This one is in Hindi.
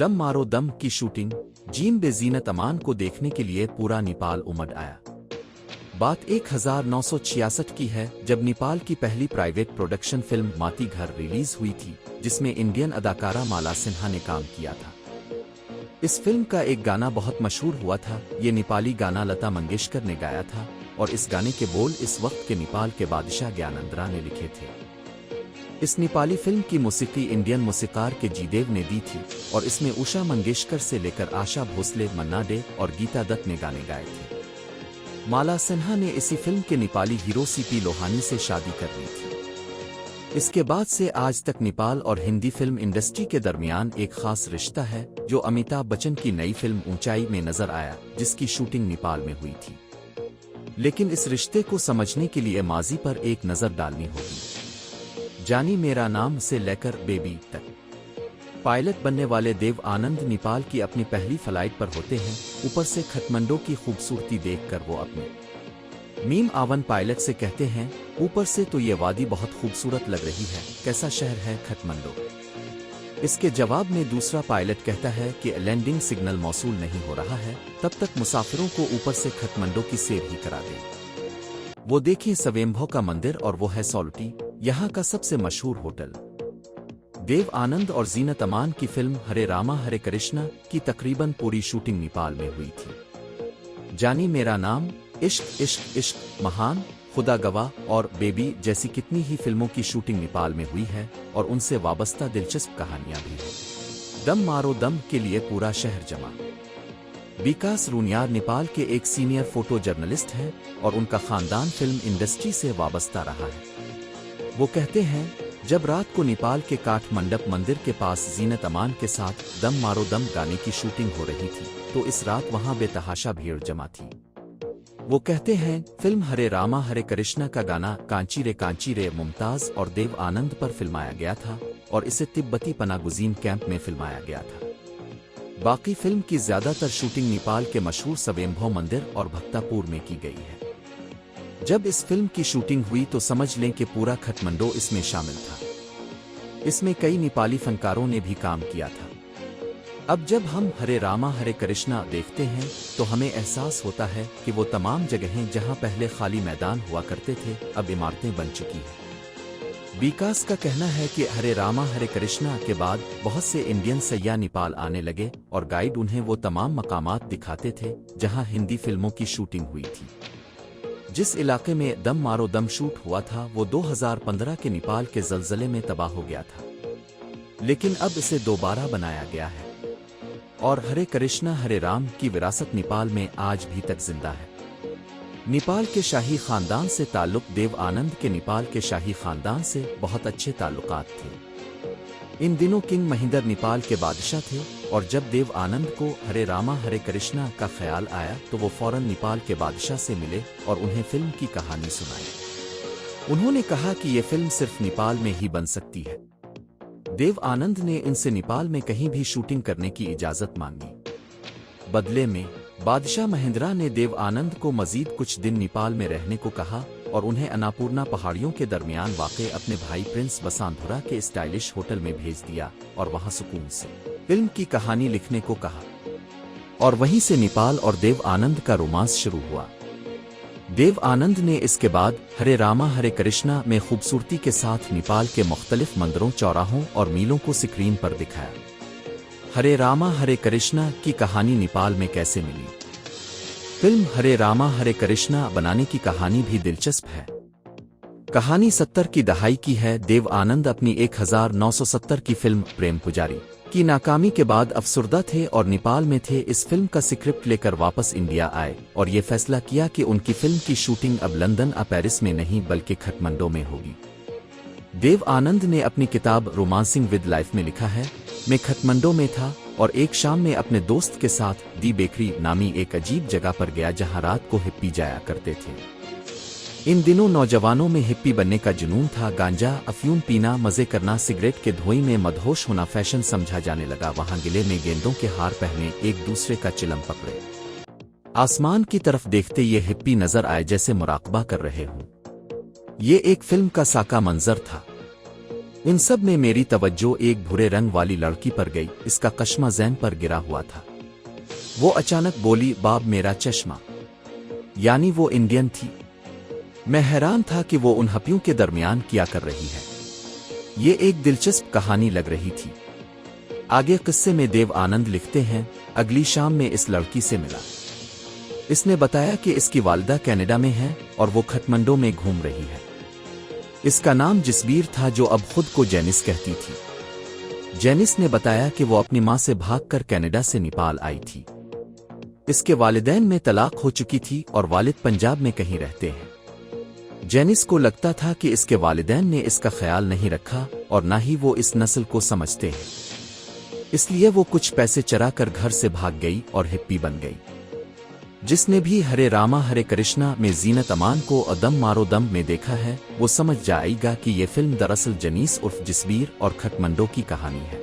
दम मारो दम की शूटिंग जीन बेजीनत अमान को देखने के लिए पूरा नेपाल उमड़ आया। बात 1966 की है जब नेपाल की पहली प्राइवेट प्रोडक्शन फिल्म माटी घर रिलीज हुई थी, जिसमें इंडियन अदाकारा माला सिन्हा ने काम किया था। इस फिल्म का एक गाना बहुत मशहूर हुआ था। ये नेपाली गाना लता मंगेशकर ने गाया था और इस गाने के बोल इस वक्त के नेपाल के बादशाह ज्ञानेंद्रा ने लिखे थे। इस नेपाली फिल्म की मौसीकी इंडियन मौसीकार के जीदेव ने दी थी और इसमें उषा मंगेशकर से लेकर आशा भोसले, मन्ना डे और गीता दत्त ने गाने गाए थे। माला सिन्हा ने इसी फिल्म के नेपाली हीरो सीपी लोहानी से शादी कर ली थी। इसके बाद से आज तक नेपाल और हिंदी फिल्म इंडस्ट्री के दरमियान एक खास रिश्ता है, जो अमिताभ बच्चन की नई फिल्म ऊंचाई में नजर आया, जिसकी शूटिंग नेपाल में हुई थी। लेकिन इस रिश्ते को समझने के लिए माजी पर एक नजर डालनी होगी। जानी मेरा नाम से लेकर बेबी तक पायलट बनने वाले देव आनंद नेपाल की अपनी पहली फ्लाइट पर होते हैं। ऊपर से खटमंडो की खूबसूरती देखकर वो अपने मीम आवन पायलट से कहते हैं, ऊपर से तो ये वादी बहुत खूबसूरत लग रही है, कैसा शहर है खटमंडो। इसके जवाब में दूसरा पायलट कहता है कि लैंडिंग सिग्नल मौसूल नहीं हो रहा है, तब तक मुसाफिरों को ऊपर से खटमंडो की सैर ही करा दें। वो देखें स्वयंभू का मंदिर और वो है सोल्टी, यहाँ का सबसे मशहूर होटल। देव आनंद और जीनत अमान की फिल्म हरे रामा हरे कृष्णा की तकरीबन पूरी शूटिंग नेपाल में हुई थी। जानी मेरा नाम, इश्क इश्क इश्क, महान, खुदा गवाह और बेबी जैसी कितनी ही फिल्मों की शूटिंग नेपाल में हुई है और उनसे वाबस्ता दिलचस्प कहानियां भी हैं। दम मारो दम के लिए पूरा शहर जमा। विकास रूनियार नेपाल के एक सीनियर फोटो जर्नलिस्ट हैं और उनका खानदान फिल्म इंडस्ट्री से वाबस्ता रहा है। वो कहते हैं, जब रात को नेपाल के काठमंडप मंदिर के पास जीनत अमान के साथ दम मारो दम गाने की शूटिंग हो रही थी, तो इस रात वहां बेतहाशा भीड़ जमा थी। वो कहते हैं, फिल्म हरे रामा हरे कृष्णा का गाना कांची रे मुमताज और देव आनंद पर फिल्माया गया था और इसे तिब्बती पनागुजीन कैंप में फिल्माया गया था। बाकी फिल्म की ज्यादातर शूटिंग नेपाल के मशहूर स्वयंभू मंदिर और भक्तापुर में की गई है। जब इस फिल्म की शूटिंग हुई तो समझ लें कि पूरा खटमंडो इसमें शामिल था। इसमें कई नेपाली फनकारों ने भी काम किया था। अब जब हम हरे रामा हरे कृष्णा देखते हैं तो हमें एहसास होता है कि वो तमाम जगहें जहां पहले खाली मैदान हुआ करते थे, अब इमारतें बन चुकी हैं। विकास का कहना है कि हरे रामा हरे कृष्णा के बाद बहुत से इंडियन सैयाह नेपाल आने लगे और गाइड उन्हें वो तमाम मकामात दिखाते थे जहां हिंदी फिल्मों की शूटिंग हुई थी। जिस इलाके में दम मारो दम शूट हुआ था वो 2015 के नेपाल के ज़लज़ले में तबाह हो गया था, लेकिन अब इसे दोबारा बनाया गया है और हरे कृष्णा हरे राम की विरासत नेपाल में आज भी तक जिंदा है। नेपाल के शाही खानदान से ताल्लुक देव आनंद के नेपाल के शाही खानदान से बहुत अच्छे ताल्लुकात थे। इन दिनों किंग महेंद्र नेपाल के बादशाह थे और जब देव आनंद को हरे रामा हरे कृष्णा का ख्याल आया तो वो फौरन नेपाल के बादशाह से मिले और उन्हें फिल्म की कहानी सुनाई। उन्होंने कहा कि ये फिल्म सिर्फ नेपाल में ही बन सकती है। देव आनंद ने इनसे नेपाल में कहीं भी शूटिंग करने की इजाजत मांगी। बदले में बादशाह महेंद्रा ने देव आनंद को मजीद कुछ दिन नेपाल में रहने को कहा और उन्हें अन्नपूर्णा पहाड़ियों के दरमियान वाक़े अपने भाई प्रिंस बसांधुरा के स्टाइलिश होटल में भेज दिया और वहां सुकून से फिल्म की कहानी लिखने को कहा और वहीं से नेपाल और देव आनंद का रोमांस शुरू हुआ। देव आनंद ने इसके बाद हरे रामा हरे कृष्णा में खूबसूरती के साथ नेपाल के मुख्तलिफ मंदिरों, चौराहों और मीलों को स्क्रीन पर दिखाया। हरे रामा हरे कृष्णा की कहानी नेपाल में कैसे मिली? फिल्म हरे रामा हरे कृष्णा बनाने की कहानी भी दिलचस्प है। कहानी 70 की दहाई की है। देव आनंद अपनी 1970 की फिल्म प्रेम पुजारी की नाकामी के बाद अफसुर्दा थे और नेपाल में थे। इस फिल्म का स्क्रिप्ट लेकर वापस इंडिया आए और ये फैसला किया कि उनकी फिल्म की शूटिंग अब लंदन या पेरिस में नहीं बल्कि खटमंडो में होगी। देव आनंद ने अपनी किताब रोमांसिंग विद लाइफ में लिखा है, मैं खटमंडो में था और एक शाम में अपने दोस्त के साथ दी बेकरी नामी एक अजीब जगह पर गया जहां रात को हिप्पी जाया करते थे। इन दिनों नौजवानों में हिप्पी बनने का जुनून था। गांजा, अफयूम पीना, मजे करना, सिगरेट के धुएं में मदहोश होना फैशन समझा जाने लगा। वहां गिले में गेंदों के हार पहने एक दूसरे का चिलम पकड़े आसमान की तरफ देखते ये हिप्पी नजर आए जैसे मुराकबा कर रहे हों। ये एक फिल्म का साका मंजर था। इन सब में मेरी तवज्जो एक भूरे रंग वाली लड़की पर गई। इसका कश्मा ज़ैन पर गिरा हुआ था। वो अचानक बोली, बाब मेरा चश्मा। यानी वो इंडियन थी। मैं हैरान था कि वो उन हपियों के दरमियान क्या कर रही है। ये एक दिलचस्प कहानी लग रही थी। आगे किस्से में देव आनंद लिखते हैं, अगली शाम में इस लड़की से मिला। इसने बताया कि इसकी वालिदा कनाडा में है और वो खटमंडो में घूम रही है। इसका नाम जसबीर था, जो अब खुद को जेनिस कहती थी। जेनिस ने बताया कि वो अपनी मां से भागकर कनाडा से नेपाल आई थी। इसके वालिदैन में तलाक हो चुकी थी और वालिद पंजाब में कहीं रहते हैं। जेनिस को लगता था कि इसके वालिदैन ने इसका ख्याल नहीं रखा और ना ही वो इस नस्ल को समझते हैं, इसलिए वो कुछ पैसे चरा कर घर से भाग गई और हिप्पी बन गई। जिसने भी हरे रामा हरे कृष्णा में जीनत अमान को अदम मारो दम में देखा है, वो समझ जाएगा कि ये फिल्म दरअसल जनीस उर्फ जसबीर और खटमंडो की कहानी है।